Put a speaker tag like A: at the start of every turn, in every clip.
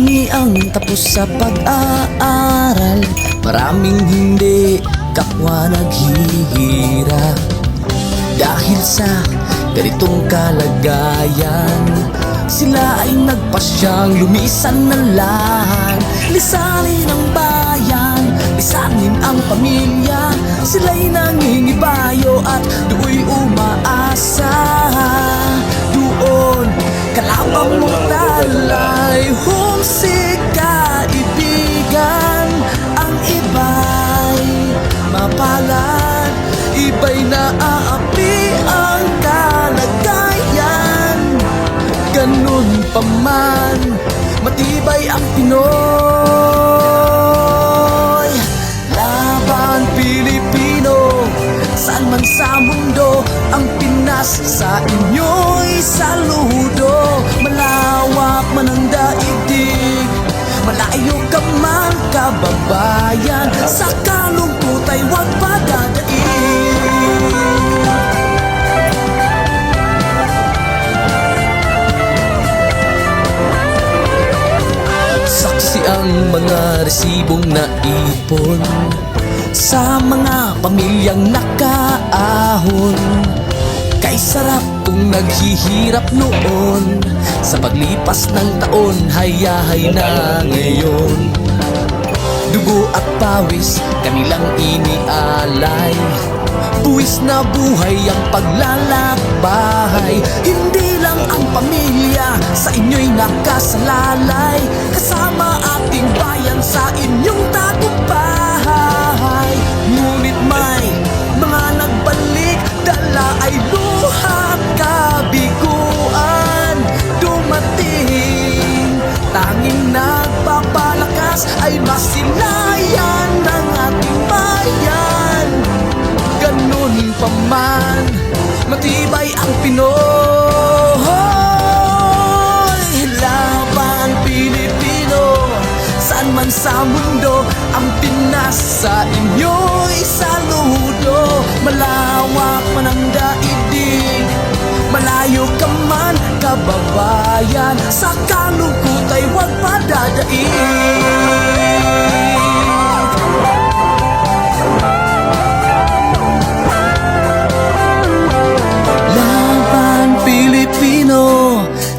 A: Marami ang tapos sa pag-aaral, maraming hindi kapwa naghihirap. Dahil sa ganitong kalagayan, sila ay nagpasyang lumisan ng lahan. Lisanin ang bayan, lisanin ang pamilya. Sila'y nangingibayo at do'y umaasa. Doon kalabang mo talay, homesick kaibigan. Ang iba'y mapalad, iba'y naaapi ang kalagayan. Ganun pa man, matibay ang Pinoy. Laban Pilipino, saan man sa mundo, ang Pinas sa inyo'y saludo. Malawak man ang daigdig, malayo ka man kababayan, sa kalungkot ay huwag padadaig. Saksi ang mga resibong naipon sa mga pamilyang nakaahon. Kay sarap kung naghihirap noon, sa paglipas ng taon, hayahay na ngayon. Dugo at pawis kanilang inialay, buwis na buhay ang paglalakbay. Hindi lang ang pamilya sa inyo'y nakasalalay, kasama ating bayan sa inyong tagumpay. Ngunit may mga nagbalik, dala ay luha kabiguan. Dumating, tanging nagpapalakas ay masilayan ng ating bayan. Ganun pa man, matibay ang Pinoy. Laban Pilipino, saan man sa mundo, ang Pinas sa inyo'y saludo. Malawak man ang daigdig, malayo ka man kababayan, sa kalungkot ay huwag padadaig.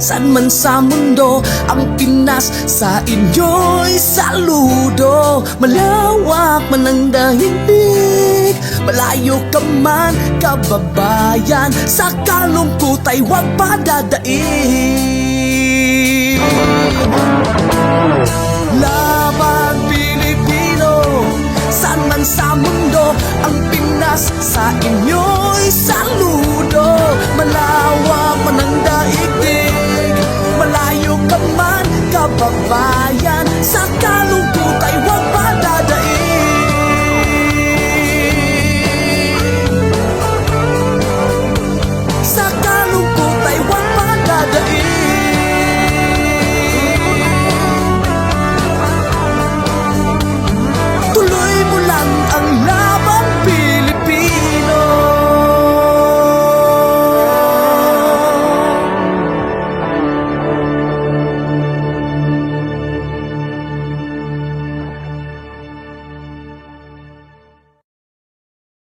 A: Saan man sa mundo, ang Pinas sa inyo'y saludo. Malawak man ang daigdig, malayo ka man kababayan, sa kalungkot ay huwag padadaig. Laban Pilipino, saan man sa mundo, ang Pinas sa inyo'y saludo. Malawak man ang daigdig, malayo ka man kababayan, sa kalungkot